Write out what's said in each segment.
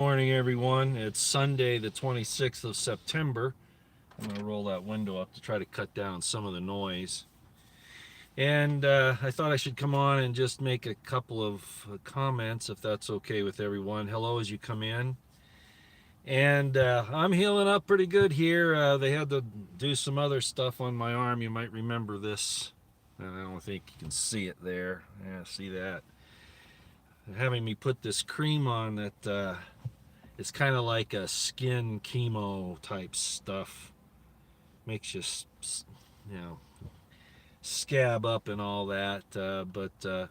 Morning, everyone. It's Sunday, the 26th of September. I'm going to roll that window up to try to cut down some of the noise. And I thought I should come on and just make a couple of comments, if that's okay with everyone. Hello as you come in. And I'm healing up pretty good here. They had to do some other stuff on my arm. You might remember this. I don't think you can see it there. Yeah, see that? Having me put this cream on that it's kind of like a skin chemo type stuff. Makes you, you know, scab up and all that. But at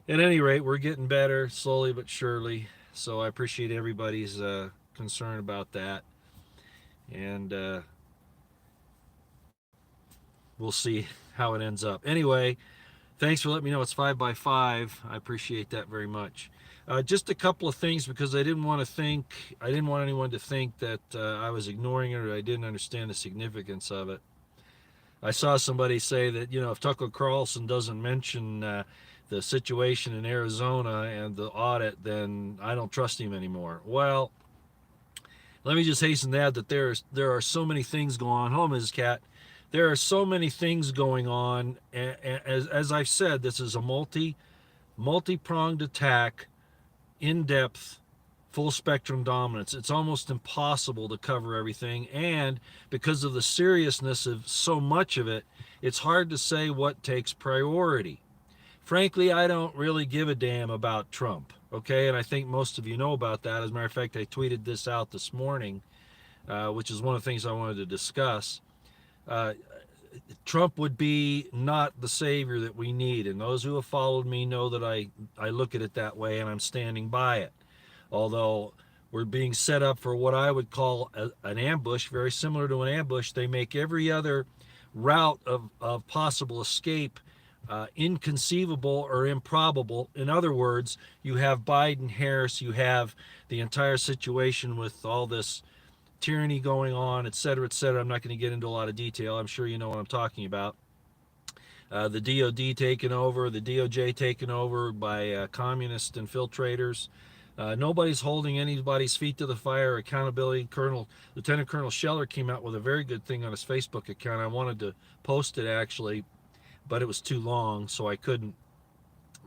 any rate, we're getting better slowly but surely. So I appreciate everybody's concern about that. And we'll see how it ends up. Anyway, thanks for letting me know it's 5 by 5. I appreciate that very much. Just a couple of things because I didn't want anyone to think that I was ignoring it or I didn't understand the significance of it. I saw somebody say that, if Tucker Carlson doesn't mention the situation in Arizona and the audit, then I don't trust him anymore. Well, let me just hasten to add that there are so many things going on. Home is cat. There are so many things going on. As I've said, this is a multi-pronged attack, in-depth, full spectrum dominance. It's almost impossible to cover everything, and because of the seriousness of so much of it, it's hard to say what takes priority. Frankly, I don't really give a damn about Trump, okay? And I think most of you know about that. As a matter of fact, I tweeted this out this morning, which is one of the things I wanted to discuss. Uh, Trump would be not the savior that we need, and those who have followed me know that I look at it that way, and I'm standing by it. Although we're being set up for what I would call an ambush, very similar to an ambush. They make every other route of possible escape inconceivable or improbable. In other words, you have Biden, Harris, you have the entire situation with all this tyranny going on, et cetera, et cetera. I'm not going to get into a lot of detail. I'm sure you know what I'm talking about. The DOD taken over, the DOJ taken over by communist infiltrators. Nobody's holding anybody's feet to the fire. Accountability. Lieutenant Colonel Scheller came out with a very good thing on his Facebook account. I wanted to post it actually, but it was too long, so I couldn't.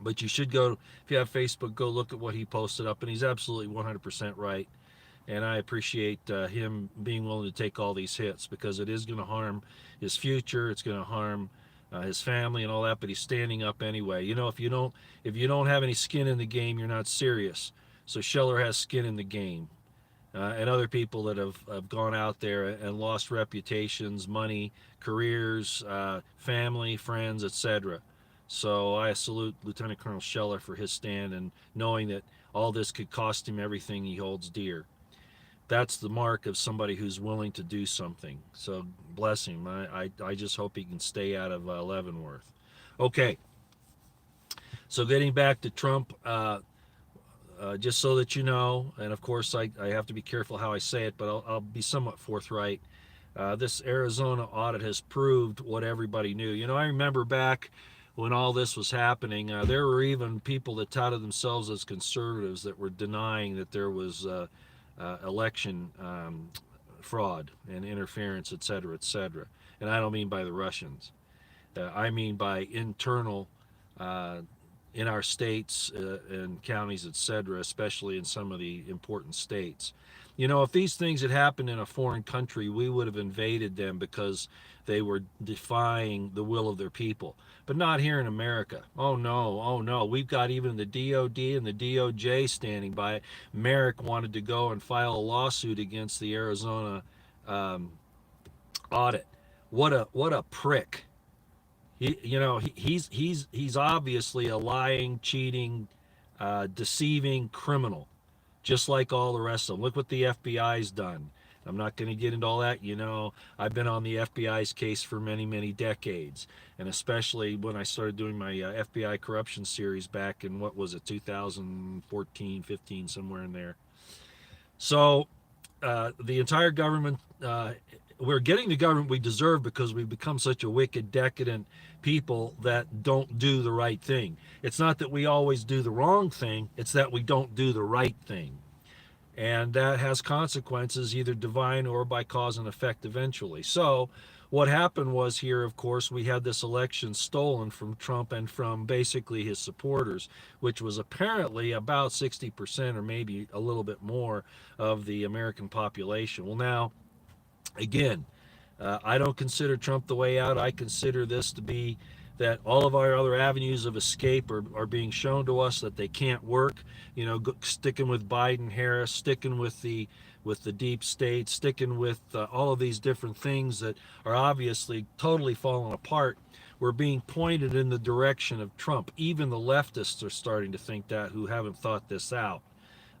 But you should go, if you have Facebook, go look at what he posted up, and he's absolutely 100% right. And I appreciate him being willing to take all these hits because it is going to harm his future. It's going to harm his family and all that. But he's standing up anyway. If you don't have any skin in the game, you're not serious. So Scheller has skin in the game, and other people that have gone out there and lost reputations, money, careers, family, friends, etc. So I salute Lieutenant Colonel Scheller for his stand and knowing that all this could cost him everything he holds dear. That's the mark of somebody who's willing to do something. So bless him. I just hope he can stay out of Leavenworth. Okay, so getting back to Trump, just so that you know, and of course I have to be careful how I say it, but I'll be somewhat forthright. This Arizona audit has proved what everybody knew. I remember back when all this was happening, there were even people that touted themselves as conservatives that were denying that there was election fraud and interference, et cetera, et cetera. And I don't mean by the Russians. I mean by internal in our states and counties, et cetera, especially in some of the important states. If these things had happened in a foreign country, we would have invaded them because they were defying the will of their people. But not here in America. Oh no, oh no. We've got even the DOD and the DOJ standing by. Merrick wanted to go and file a lawsuit against the Arizona um, audit. What a prick. He's obviously a lying, cheating, deceiving criminal, just like all the rest of them. Look what the FBI's done. I'm not going to get into all that. I've been on the FBI's case for many, many decades, and especially when I started doing my FBI corruption series back in, what was it, 2014, 15, somewhere in there. So the entire government, we're getting the government we deserve because we've become such a wicked, decadent people that don't do the right thing. It's not that we always do the wrong thing, it's that we don't do the right thing. And that has consequences, either divine or by cause and effect eventually. So what happened was here, of course, we had this election stolen from Trump and from basically his supporters, which was apparently about 60% or maybe a little bit more of the American population. Well, now, again, I don't consider Trump the way out. I consider this to be that all of our other avenues of escape are being shown to us that they can't work. You know, sticking with Biden, Harris, sticking with the deep state, sticking with all of these different things that are obviously totally falling apart. We're being pointed in the direction of Trump. Even the leftists are starting to think that, who haven't thought this out.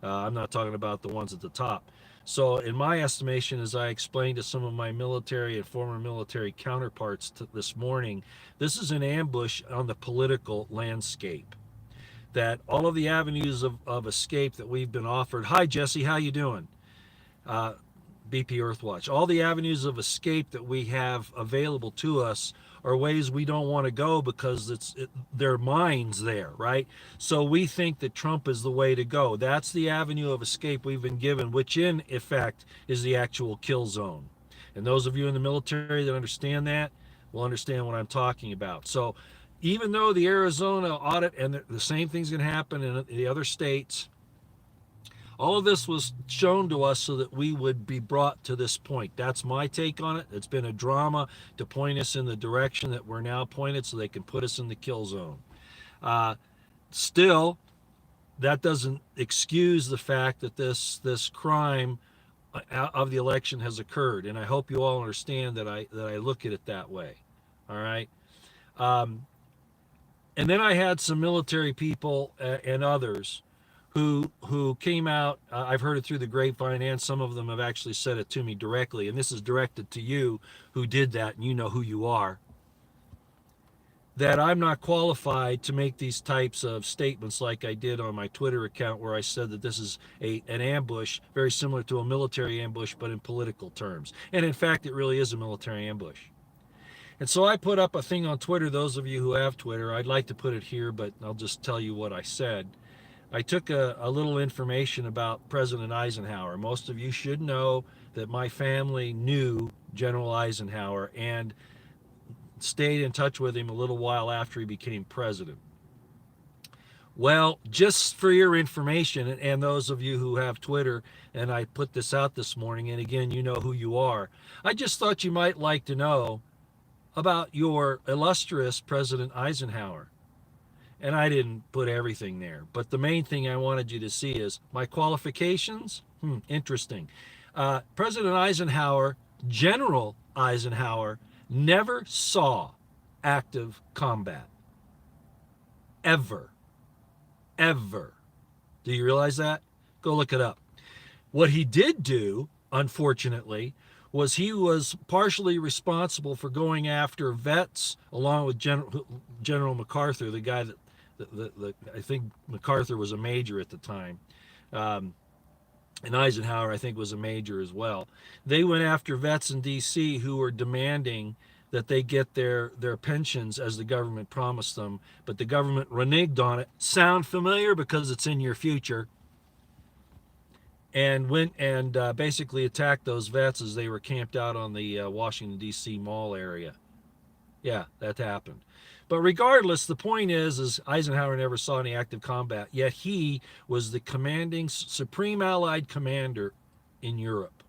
I'm not talking about the ones at the top. So, in my estimation, as I explained to some of my military and former military counterparts this morning, this is an ambush on the political landscape. That all of the avenues of escape that we've been offered. Hi, Jesse, how you doing? BP Earthwatch. All the avenues of escape that we have available to us are ways we don't want to go because their minds there, right? So we think that Trump is the way to go. That's the avenue of escape we've been given, which in effect is the actual kill zone. And those of you in the military that understand that will understand what I'm talking about. So even though the Arizona audit and the same thing's going to happen in the other states, all of this was shown to us so that we would be brought to this point. That's my take on it. It's been a drama to point us in the direction that we're now pointed so they can put us in the kill zone. Still, that doesn't excuse the fact that this crime of the election has occurred. And I hope you all understand that I look at it that way. All right. And then I had some military people and others who came out. I've heard it through the grapevine, and some of them have actually said it to me directly. And this is directed to you who did that, and you know who you are. That I'm not qualified to make these types of statements like I did on my Twitter account, where I said that this is an ambush very similar to a military ambush, but in political terms. And in fact, it really is a military ambush. And so I put up a thing on Twitter. Those of you who have Twitter, I'd like to put it here, but I'll just tell you what I said. I took a little information about President Eisenhower. Most of you should know that my family knew General Eisenhower and stayed in touch with him a little while after he became president. Well, just for your information, and those of you who have Twitter, and I put this out this morning, and again, you know who you are, I just thought you might like to know about your illustrious President Eisenhower. And I didn't put everything there. But the main thing I wanted you to see is my qualifications. Interesting. President Eisenhower, General Eisenhower, never saw active combat. Ever. Ever. Do you realize that? Go look it up. What he did do, unfortunately, was he was partially responsible for going after vets along with General MacArthur, the guy that I think MacArthur was a major at the time, and Eisenhower I think was a major as well. They went after vets in D.C. who were demanding that they get their pensions as the government promised them, but the government reneged on it. Sound familiar? Because it's in your future. And went and basically attacked those vets as they were camped out on the Washington, D.C. mall area. Yeah, that happened. But regardless, the point is Eisenhower never saw any active combat, yet he was the commanding supreme Allied commander in Europe.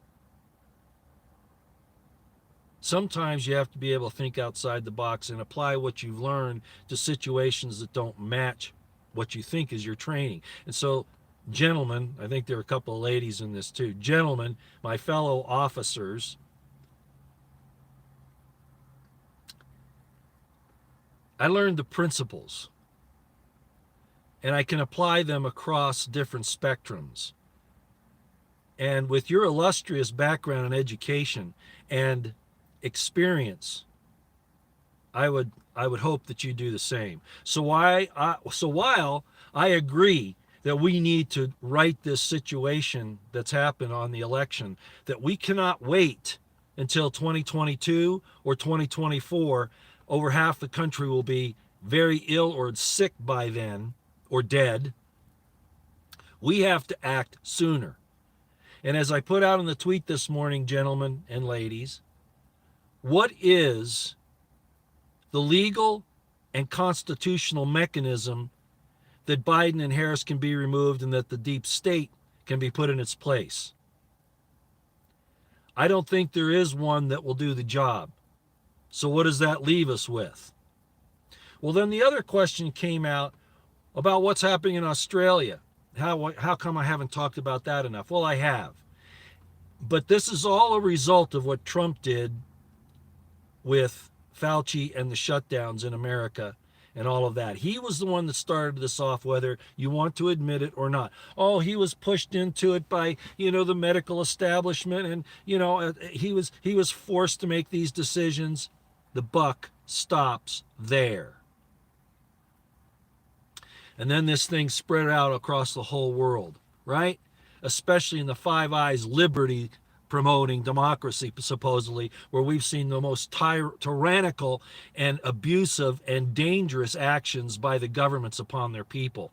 Sometimes you have to be able to think outside the box and apply what you've learned to situations that don't match what you think is your training. And so, gentlemen, I think there are a couple of ladies in this too. Gentlemen, my fellow officers, I learned the principles, and I can apply them across different spectrums. And with your illustrious background in education and experience, I would hope that you do the same. So while I agree that we need to right this situation that's happened on the election, that we cannot wait until 2022 or 2024. Over half the country will be very ill or sick by then, or dead. We have to act sooner. And as I put out in the tweet this morning, gentlemen and ladies, what is the legal and constitutional mechanism that Biden and Harris can be removed and that the deep state can be put in its place? I don't think there is one that will do the job. So what does that leave us with? Well, then the other question came out about what's happening in Australia. How come I haven't talked about that enough? Well, I have. But this is all a result of what Trump did with Fauci and the shutdowns in America and all of that. He was the one that started this off, whether you want to admit it or not. Oh, he was pushed into it by, the medical establishment, and, he was forced to make these decisions. The buck stops there. And then this thing spread out across the whole world, right? Especially in the Five Eyes liberty promoting democracy, supposedly, where we've seen the most tyrannical and abusive and dangerous actions by the governments upon their people.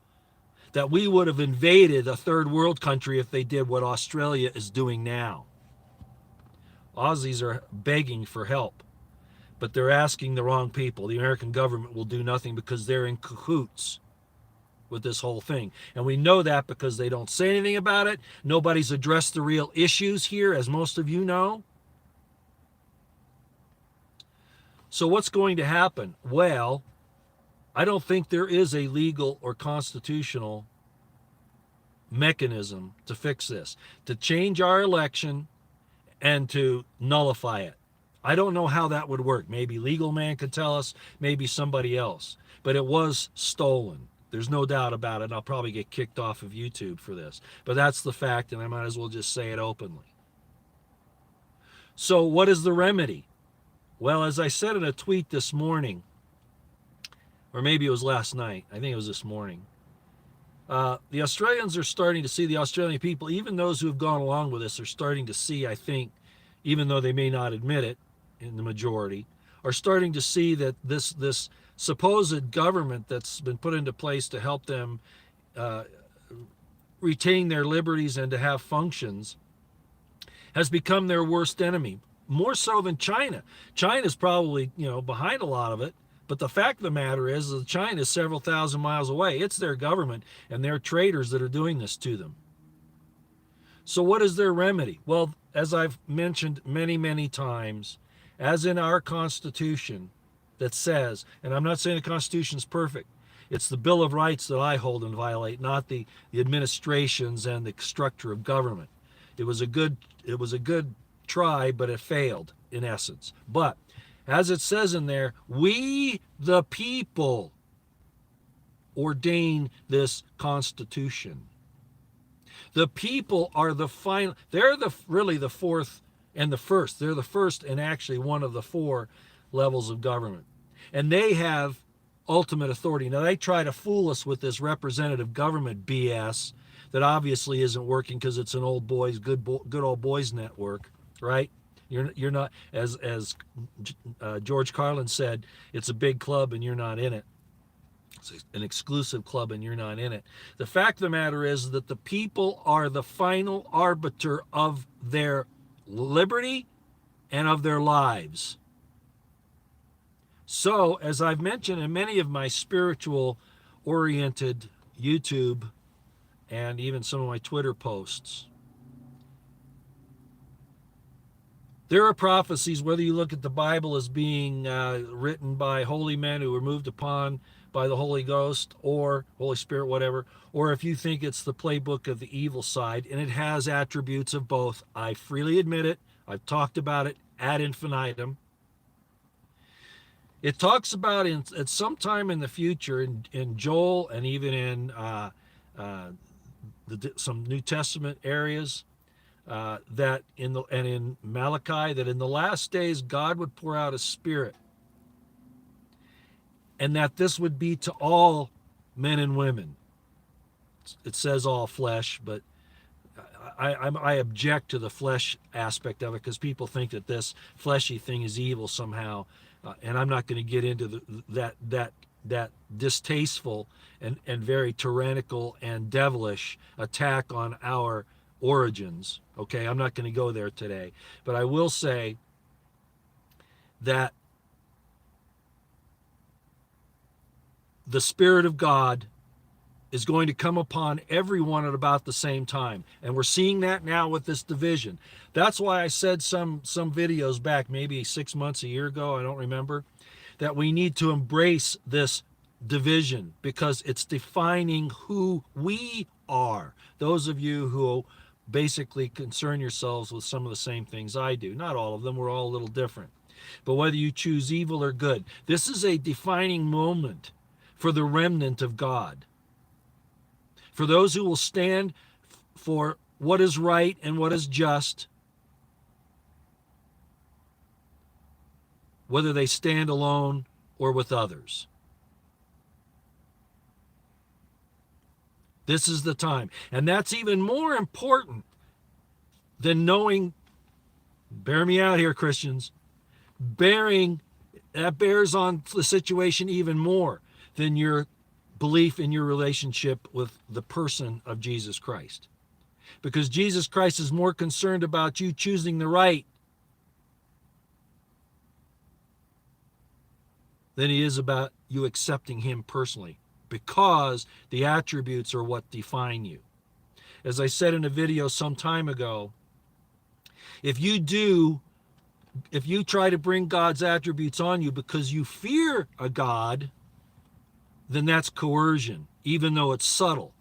That we would have invaded a third world country if they did what Australia is doing now. Aussies are begging for help, but they're asking the wrong people. The American government will do nothing because they're in cahoots with this whole thing. And we know that because they don't say anything about it. Nobody's addressed the real issues here, as most of you know. So what's going to happen? Well, I don't think there is a legal or constitutional mechanism to fix this, to change our election and to nullify it. I don't know how that would work. Maybe Legal Man could tell us, maybe somebody else. But it was stolen. There's no doubt about it. And I'll probably get kicked off of YouTube for this. But that's the fact, and I might as well just say it openly. So what is the remedy? Well, as I said in a tweet this morning, or maybe it was last night, I think it was this morning, the Australians are starting to see, the Australian people, even those who have gone along with this, are starting to see, I think, even though they may not admit it in the majority, are starting to see that this supposed government that's been put into place to help them retain their liberties and to have functions has become their worst enemy, more so than China. China's probably, behind a lot of it, but the fact of the matter is that China is several thousand miles away. It's their government and their traders that are doing this to them. So what is their remedy? Well, as I've mentioned many, many times, as in our Constitution, that says, and I'm not saying the Constitution is perfect, it's the Bill of Rights that I hold and violate, not the administrations and the structure of government. It was a good try, but it failed in essence. But as it says in there, we the people ordain this Constitution. The people are the final, they're really the fourth and the first. They're the first and actually one of the four levels of government. And they have ultimate authority. Now, they try to fool us with this representative government BS that obviously isn't working because it's an good old boys network, right? You're not, as George Carlin said, it's a big club and you're not in it. It's an exclusive club and you're not in it. The fact of the matter is that the people are the final arbiter of their liberty and of their lives. So, as I've mentioned in many of my spiritual-oriented YouTube and even some of my Twitter posts, there are prophecies, whether you look at the Bible as being written by holy men who were moved upon by the Holy Ghost or Holy Spirit, whatever, or if you think it's the playbook of the evil side, and it has attributes of both. I freely admit it. I've talked about it ad infinitum. It talks about at some time in the future, in Joel and even in some New Testament areas, that in Malachi, that in the last days God would pour out His Spirit, and that this would be to all men and women. It says all flesh, but I object to the flesh aspect of it because people think that this fleshy thing is evil somehow. And I'm not going to get into that distasteful and very tyrannical and devilish attack on our origins. Okay, I'm not going to go there today, but I will say that the Spirit of God is going to come upon everyone at about the same time. And we're seeing that now with this division. That's why I said some videos back, maybe 6 months, a year ago, I don't remember, that we need to embrace this division because it's defining who we are. Those of you who basically concern yourselves with some of the same things I do. Not all of them, we're all a little different. But whether you choose evil or good, this is a defining moment for the remnant of God. For those who will stand for what is right and what is just, whether they stand alone or with others. This is the time. And that's even more important than knowing, bear me out here, Christians, that bears on the situation even more than your belief in your relationship with the person of Jesus Christ. Because Jesus Christ is more concerned about you choosing the right than he is about you accepting him personally, because the attributes are what define you. As I said in a video some time ago, if you try to bring God's attributes on you because you fear a God, then that's coercion, even though it's subtle.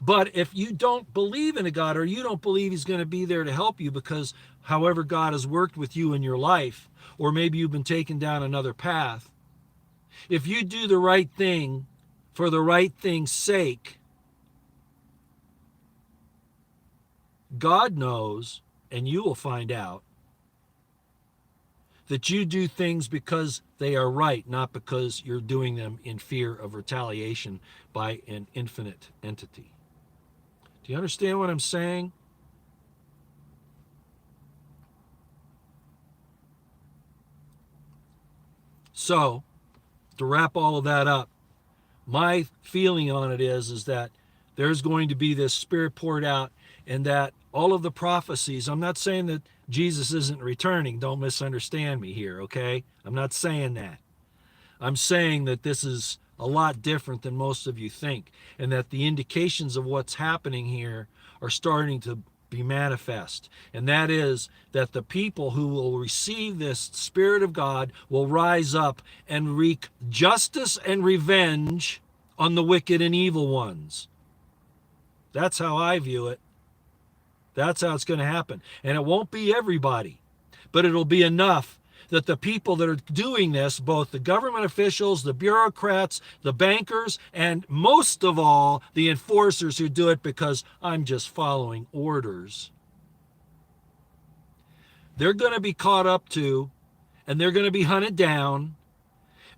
But if you don't believe in a God, or you don't believe he's going to be there to help you because however God has worked with you in your life, or maybe you've been taken down another path, if you do the right thing for the right thing's sake, God knows, and you will find out, that you do things because they are right, not because you're doing them in fear of retaliation by an infinite entity. Do you understand what I'm saying? So, to wrap all of that up, my feeling on it is that there's going to be this Spirit poured out, and that all of the prophecies, I'm not saying that Jesus isn't returning, don't misunderstand me here, okay? I'm not saying that. I'm saying that this is a lot different than most of you think, and that the indications of what's happening here are starting to be manifest. And that is that the people who will receive this Spirit of God will rise up and wreak justice and revenge on the wicked and evil ones. That's how I view it. That's how it's going to happen. And it won't be everybody, but it'll be enough that the people that are doing this, both the government officials, the bureaucrats, the bankers, and most of all, the enforcers who do it because I'm just following orders, they're going to be caught up to, and they're going to be hunted down,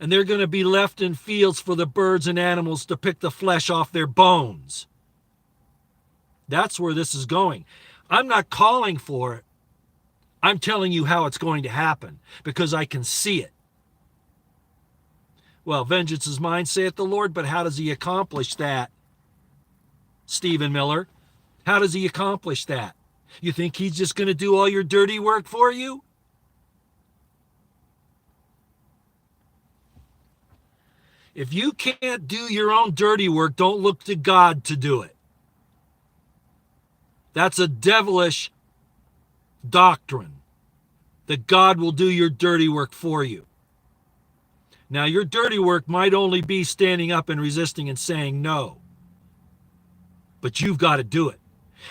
and they're going to be left in fields for the birds and animals to pick the flesh off their bones. That's where this is going. I'm not calling for it. I'm telling you how it's going to happen because I can see it. Well, vengeance is mine, saith the Lord, but how does he accomplish that? Stephen Miller, how does he accomplish that? You think he's just going to do all your dirty work for you? If you can't do your own dirty work, don't look to God to do it. That's a devilish doctrine, that God will do your dirty work for you. Now, your dirty work might only be standing up and resisting and saying no, but you've got to do it.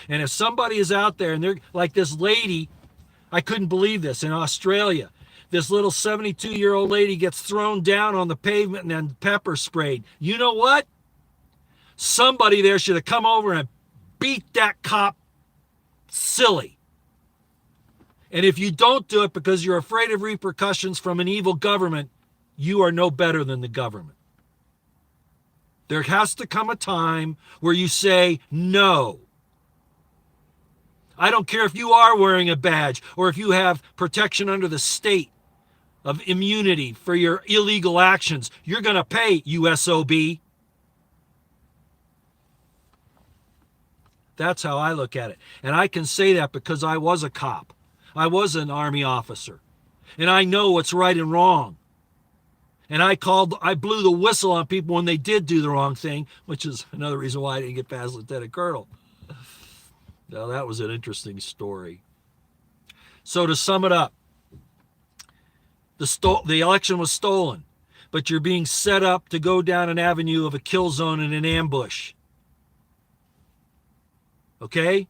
And if somebody is out there and they're like this lady, I couldn't believe this, in Australia, this little 72-year-old lady gets thrown down on the pavement and then pepper sprayed. You know what? Somebody there should have come over and beat that cop silly. And if you don't do it because you're afraid of repercussions from an evil government, you are no better than the government. There has to come a time where you say no. I don't care if you are wearing a badge or if you have protection under the state of immunity for your illegal actions. You're going to pay, USOB. That's how I look at it. And I can say that because I was a cop. I was an Army officer. And I know what's right and wrong. And I blew the whistle on people when they did do the wrong thing, which is another reason why I didn't get past Lieutenant Colonel. Now, that was an interesting story. So to sum it up, the election was stolen, but you're being set up to go down an avenue of a kill zone and an ambush. Okay?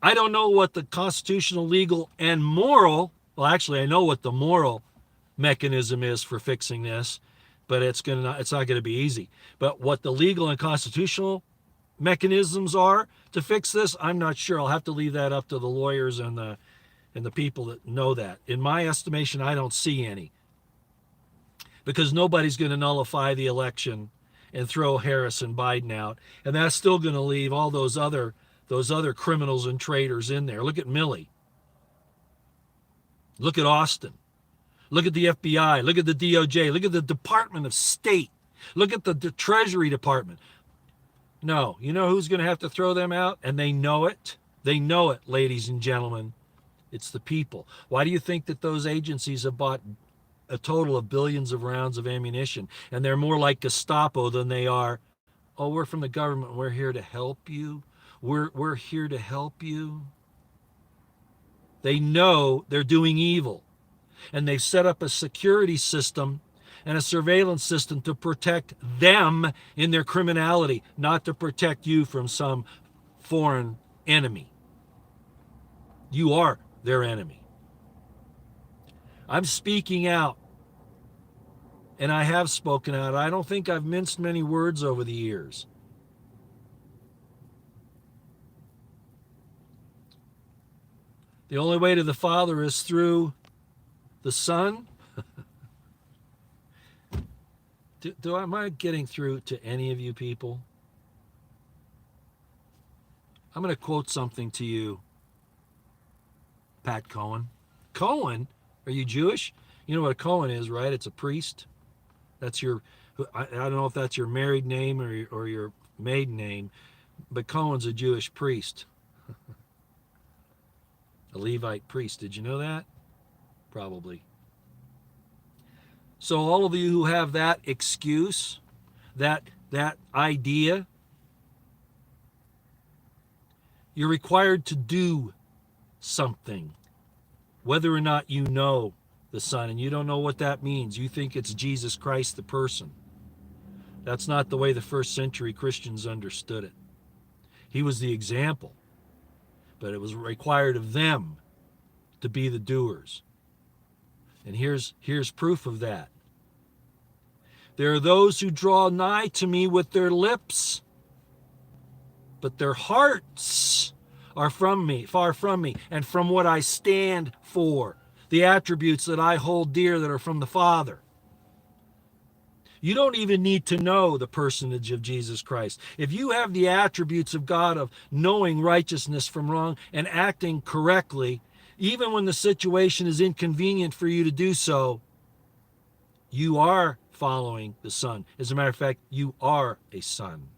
I don't know what the constitutional, legal, and moral, well, actually, I know what the moral mechanism is for fixing this, but it's not going to be easy. But what the legal and constitutional mechanisms are to fix this, I'm not sure. I'll have to leave that up to the lawyers and the people that know that. In my estimation, I don't see any, because nobody's going to nullify the election and throw Harris and Biden out, and that's still going to leave all those other criminals and traitors in there. Look at Milley. Look at Austin. Look at the FBI. Look at the DOJ. Look at the Department of State. Look at the Treasury Department. No, you know who's going to have to throw them out? And they know it. They know it, ladies and gentlemen. It's the people. Why do you think that those agencies have bought a total of billions of rounds of ammunition? And they're more like Gestapo than they are, oh, we're from the government. We're here to help you. We're here to help you. They know they're doing evil. And they've set up a security system and a surveillance system to protect them in their criminality, not to protect you from some foreign enemy. You are their enemy. I'm speaking out, and I have spoken out. I don't think I've minced many words over the years. The only way to the Father is through the Son. Am I getting through to any of you people? I'm going to quote something to you, Pat Cohen. Cohen? Are you Jewish? You know what a Cohen is, right? It's a priest. That's your, I don't know if that's your married name or your maiden name, but Cohen's a Jewish priest. A Levite priest. Did you know that? Probably. So all of you who have that excuse, that idea, you're required to do something, whether or not you know the Son, and you don't know what that means. You think it's Jesus Christ, the person. That's not the way the first century Christians understood it. He was the example, but it was required of them to be the doers. And here's proof of that. There are those who draw nigh to me with their lips, but their hearts are from me, far from me, and from what I stand for, the attributes that I hold dear that are from the Father. You don't even need to know the personage of Jesus Christ. If you have the attributes of God of knowing righteousness from wrong and acting correctly, even when the situation is inconvenient for you to do so, you are following the Son. As a matter of fact, you are a son.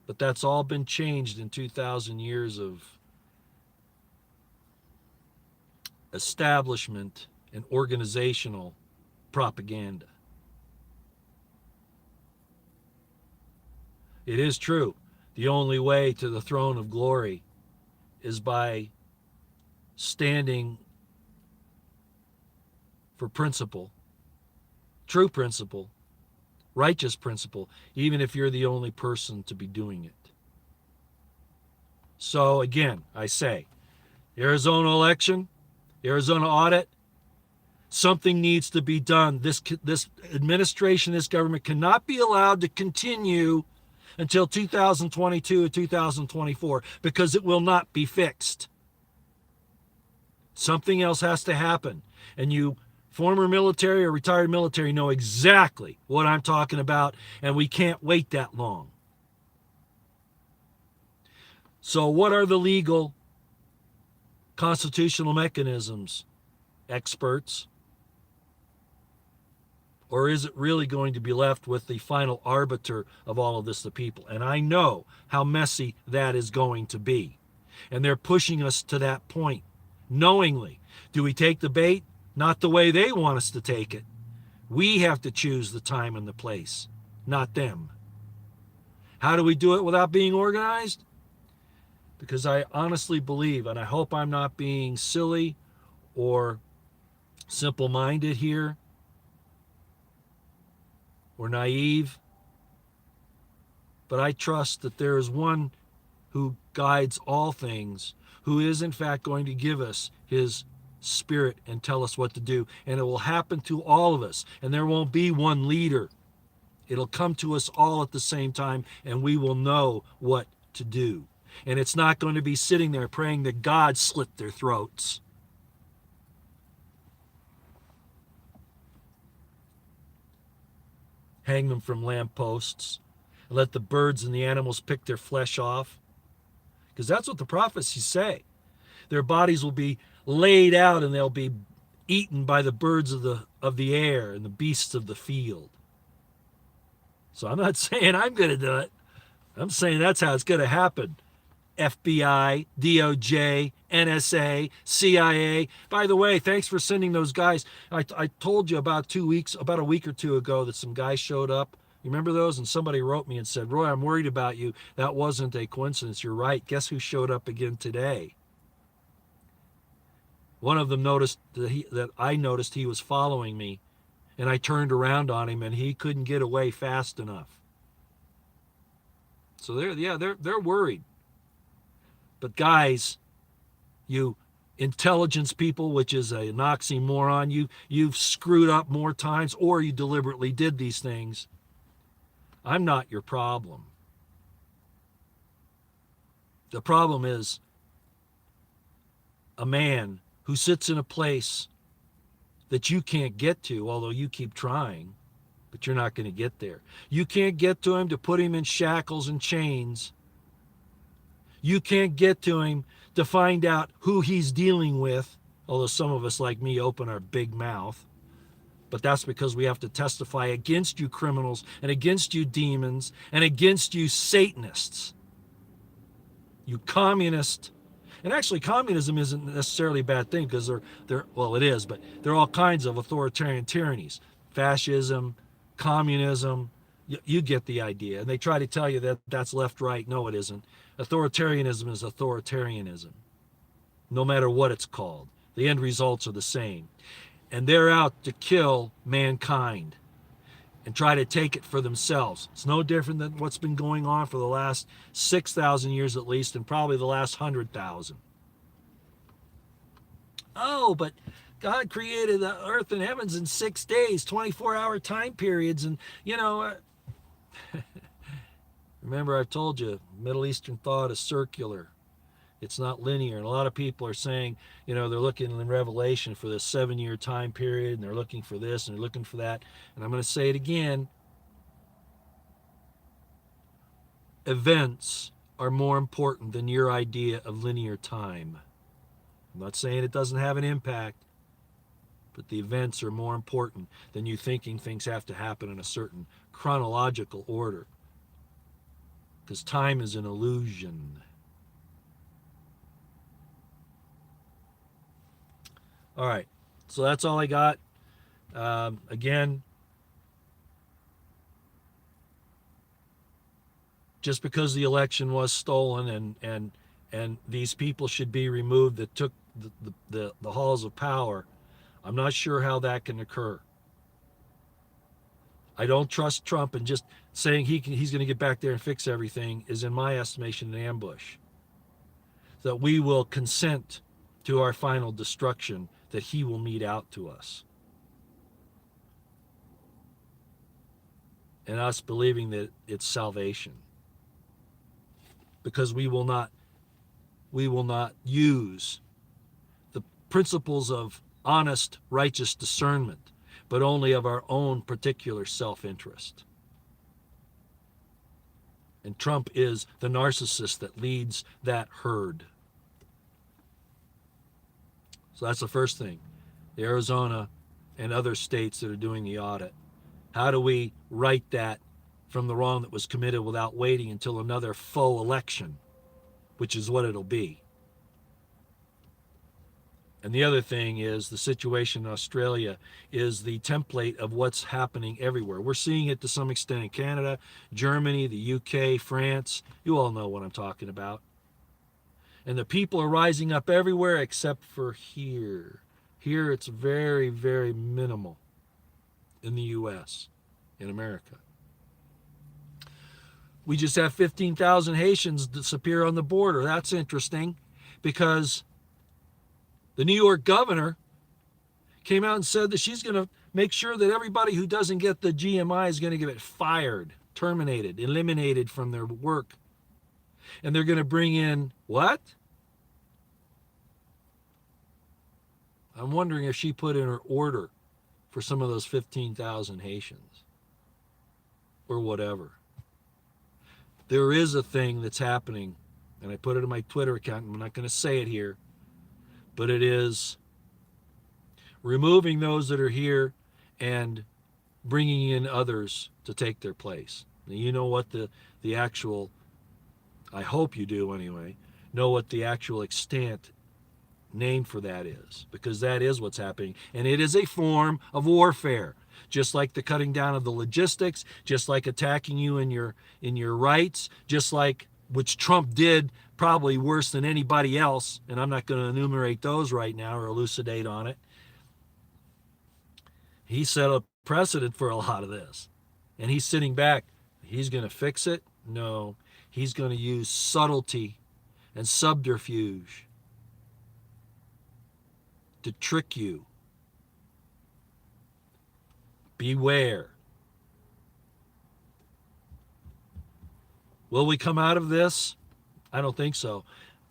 But that's all been changed in 2,000 years of establishment and organizational propaganda. It is true. The only way to the throne of glory is by standing for principle, true principle, righteous principle, even if you're the only person to be doing it. So again, I say, Arizona election, Arizona audit, something needs to be done. This administration, this government cannot be allowed to continue until 2022 or 2024 because it will not be fixed. Something else has to happen. And you former military or retired military know exactly what I'm talking about, and we can't wait that long. So what are the legal constitutional mechanisms, experts? Or is it really going to be left with the final arbiter of all of this, the people? And I know how messy that is going to be. And they're pushing us to that point knowingly. Do we take the bait? Not the way they want us to take it. We have to choose the time and the place, not them. How do we do it without being organized? Because I honestly believe, and I hope I'm not being silly or simple-minded here, or naive, but I trust that there is one who guides all things, who is in fact going to give us his spirit and tell us what to do. And it will happen to all of us. And there won't be one leader. It'll come to us all at the same time, and we will know what to do. And it's not going to be sitting there praying that God slit their throats. Hang them from lampposts, and let the birds and the animals pick their flesh off. Because that's what the prophecies say. Their bodies will be laid out and they'll be eaten by the birds of the air and the beasts of the field. So I'm not saying I'm going to do it. I'm saying that's how it's going to happen. FBI, DOJ, NSA, CIA. By the way, thanks for sending those guys. I told you about a week or two ago that some guys showed up. You remember those? And somebody wrote me and said, Roy, I'm worried about you. That wasn't a coincidence. You're right. Guess who showed up again today? One of them noticed that I noticed he was following me, and I turned around on him, and he couldn't get away fast enough. So they're worried. But guys, you intelligence people, which is an oxymoron, you've screwed up more times, or you deliberately did these things. I'm not your problem. The problem is a man who sits in a place that you can't get to, although you keep trying, but you're not going to get there. You can't get to him to put him in shackles and chains. You can't get to him to find out who he's dealing with, although some of us like me open our big mouth. But that's because we have to testify against you criminals and against you demons and against you Satanists. You communists. And actually, communism isn't necessarily a bad thing because well, it is, but there are all kinds of authoritarian tyrannies. Fascism, communism, you get the idea. And they try to tell you that that's left, right. No, it isn't. Authoritarianism is authoritarianism, no matter what it's called. The end results are the same. And they're out to kill mankind and try to take it for themselves. It's no different than what's been going on for the last 6,000 years at least, and probably the last 100,000. Oh, but God created the earth and heavens in 6 days, 24-hour time periods, and, remember I've told you, Middle Eastern thought is circular. It's not linear. And a lot of people are saying, they're looking in Revelation for this 7-year time period, and they're looking for this, and they're looking for that. And I'm going to say it again. Events are more important than your idea of linear time. I'm not saying it doesn't have an impact, but the events are more important than you thinking things have to happen in a certain chronological order. Because time is an illusion. All right, so that's all I got. Again, just because the election was stolen and these people should be removed that took the halls of power, I'm not sure how that can occur. I don't trust Trump, and just saying he's going to get back there and fix everything is, in my estimation, an ambush. That we will consent to our final destruction that he will mete out to us. And us believing that it's salvation. Because we will not use the principles of honest, righteous discernment, but only of our own particular self-interest. And Trump is the narcissist that leads that herd. So that's the first thing. The Arizona and other states that are doing the audit. How do we right that from the wrong that was committed without waiting until another faux election, which is what it'll be? And the other thing is the situation in Australia is the template of what's happening everywhere. We're seeing it to some extent in Canada, Germany, the UK, France. You all know what I'm talking about. And the people are rising up everywhere except for here. Here it's very, very minimal in the US, in America. We just have 15,000 Haitians disappear on the border. That's interesting because the New York governor came out and said that she's going to make sure that everybody who doesn't get the GMI is going to get fired, terminated, eliminated from their work. And they're going to bring in what? I'm wondering if she put in her order for some of those 15,000 Haitians or whatever. There is a thing that's happening, and I put it in my Twitter account, and I'm not going to say it here, but it is removing those that are here and bringing in others to take their place. Now, you know what the actual, I hope you do anyway, know what the actual extant name for that is, because that is what's happening, and it is a form of warfare, just like the cutting down of the logistics, just like attacking you in your rights, just like which Trump did probably worse than anybody else, and I'm not going to enumerate those right now or elucidate on it. He set a precedent for a lot of this, and he's sitting back. He's going to fix it? No. He's going to use subtlety and subterfuge to trick you. Beware. Will we come out of this? I don't think so.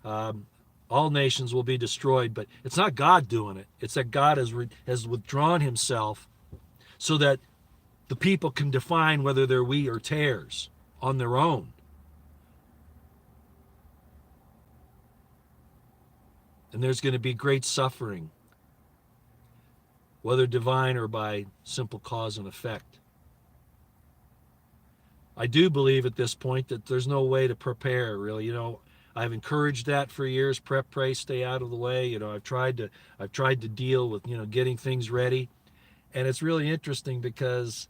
All nations will be destroyed, but it's not God doing it. It's that God has withdrawn himself so that the people can define whether they're wheat or tares on their own. And there's going to be great suffering, whether divine or by simple cause and effect. I do believe at this point that there's no way to prepare, really. I've encouraged that for years. Prep, pray, stay out of the way. I've tried to deal with, getting things ready. And it's really interesting because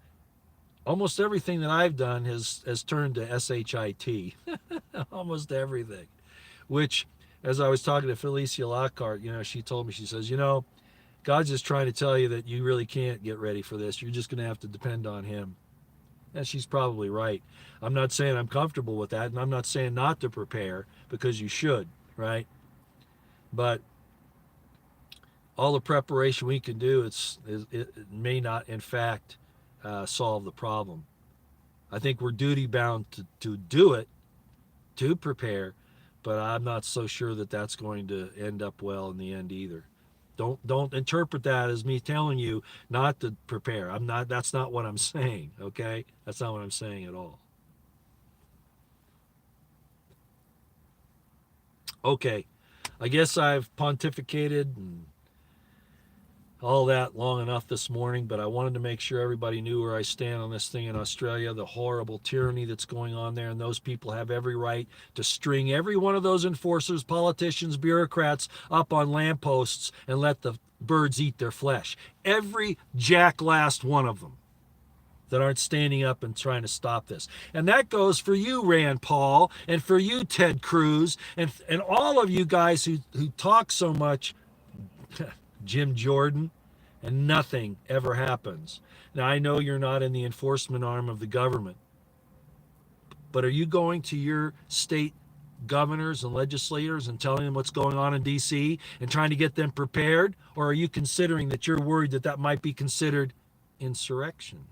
almost everything that I've done has turned to SHIT. Almost everything. Which, as I was talking to Felicia Lockhart, she told me, she says, God's just trying to tell you that you really can't get ready for this. You're just going to have to depend on him. And she's probably right. I'm not saying I'm comfortable with that, and I'm not saying not to prepare, because you should, right? But all the preparation we can do, it may not, in fact, solve the problem. I think we're duty bound to do it, to prepare, but I'm not so sure that that's going to end up well in the end either. Don't interpret that as me telling you not to prepare. That's not what I'm saying, okay? That's not what I'm saying at all. Okay, I guess I've pontificated and all that long enough this morning, but I wanted to make sure everybody knew where I stand on this thing in Australia, the horrible tyranny that's going on there, and those people have every right to string every one of those enforcers, politicians, bureaucrats up on lampposts and let the birds eat their flesh. Every last one of them that aren't standing up and trying to stop this. And that goes for you, Rand Paul, and for you, Ted Cruz, and all of you guys who talk so much, Jim Jordan, and nothing ever happens. Now, I know you're not in the enforcement arm of the government, but are you going to your state governors and legislators and telling them what's going on in D.C. and trying to get them prepared? Or are you considering that you're worried that might be considered insurrection?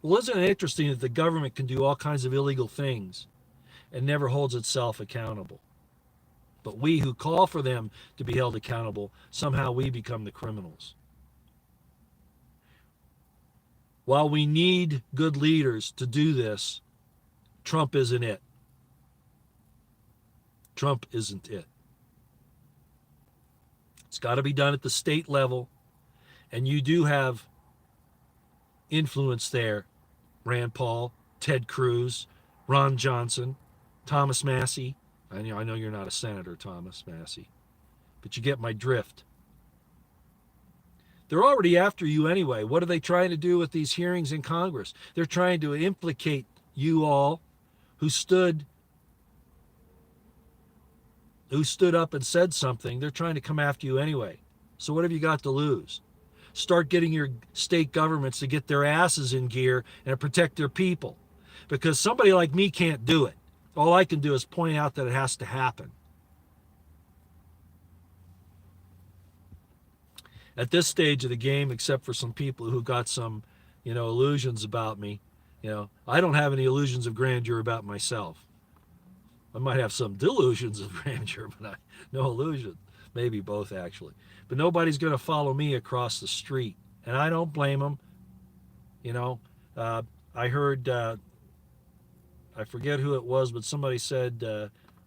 Well, isn't it interesting that the government can do all kinds of illegal things and never holds itself accountable? But we who call for them to be held accountable, somehow we become the criminals. While we need good leaders to do this, Trump isn't it. Trump isn't it. It's got to be done at the state level, and you do have influence there. Rand Paul, Ted Cruz, Ron Johnson, Thomas Massie. I know you're not a senator, Thomas Massie, but you get my drift. They're already after you anyway. What are they trying to do with these hearings in Congress? They're trying to implicate you all who stood up and said something. They're trying to come after you anyway. So what have you got to lose? Start getting your state governments to get their asses in gear and protect their people. Because somebody like me can't do it. All I can do is point out that it has to happen. At this stage of the game, except for some people who got some, illusions about me, I don't have any illusions of grandeur about myself. I might have some delusions of grandeur, but no illusions. Maybe both, actually. But nobody's going to follow me across the street. And I don't blame them. I heard, I forget who it was, but somebody said,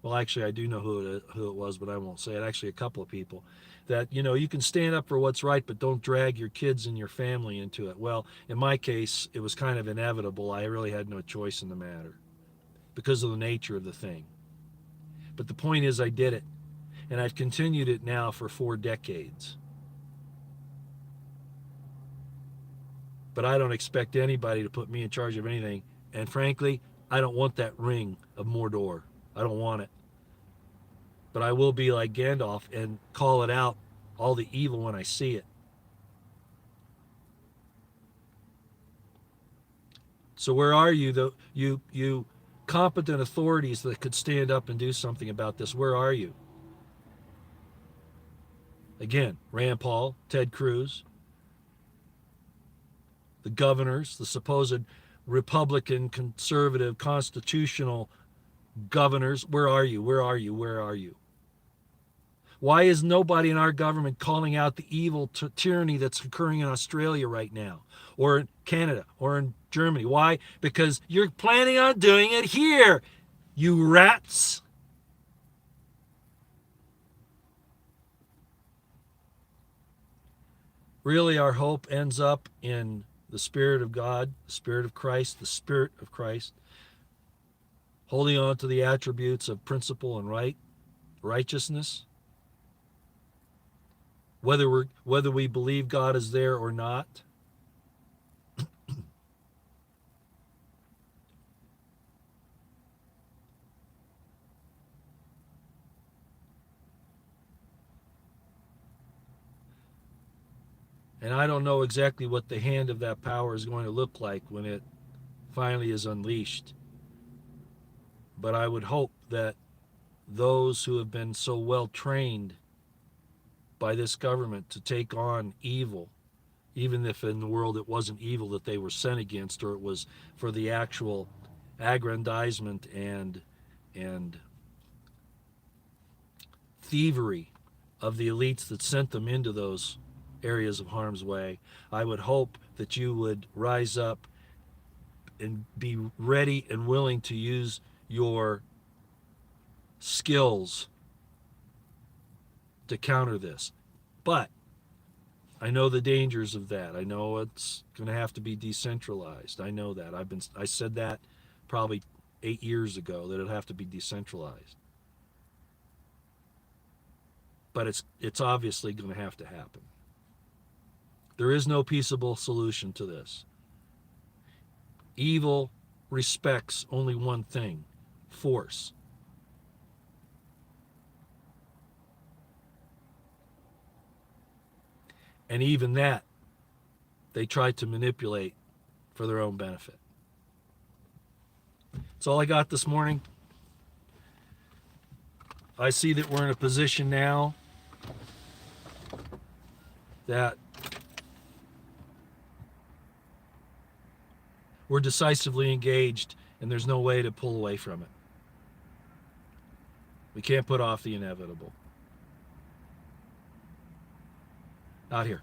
well, actually, I do know who it was, but I won't say it. Actually, a couple of people. That, you can stand up for what's right, but don't drag your kids and your family into it. Well, in my case, it was kind of inevitable. I really had no choice in the matter because of the nature of the thing. But the point is I did it, and I've continued it now for 4 decades. But I don't expect anybody to put me in charge of anything, and frankly, I don't want that ring of Mordor. I don't want it. But I will be like Gandalf and call it out, all the evil, when I see it. So where are you, you competent authorities that could stand up and do something about this? Where are you? Again, Rand Paul, Ted Cruz, the governors, the supposed Republican, conservative, constitutional governors. Where are you? Where are you? Where are you? Why is nobody in our government calling out the evil tyranny that's occurring in Australia right now, or in Canada, or in Germany? Why? Because you're planning on doing it here, you rats. Really, our hope ends up in the Spirit of God, the Spirit of Christ, the Spirit of Christ, holding on to the attributes of principle and righteousness. Whether we believe God is there or not. And I don't know exactly what the hand of that power is going to look like when it finally is unleashed. But I would hope that those who have been so well trained by this government to take on evil, even if in the world it wasn't evil that they were sent against, or it was for the actual aggrandizement and thievery of the elites that sent them into those areas of harm's way, I would hope that you would rise up and be ready and willing to use your skills to counter this. But I know the dangers of that. I know it's going to have to be decentralized. I know that. I said that probably 8 years ago, that it'll have to be decentralized. But it's obviously going to have to happen. There is no peaceable solution to this. Evil respects only one thing: force. And even that, they try to manipulate for their own benefit. That's all I got this morning. I see that we're in a position now that we're decisively engaged, and there's no way to pull away from it. We can't put off the inevitable. Out here.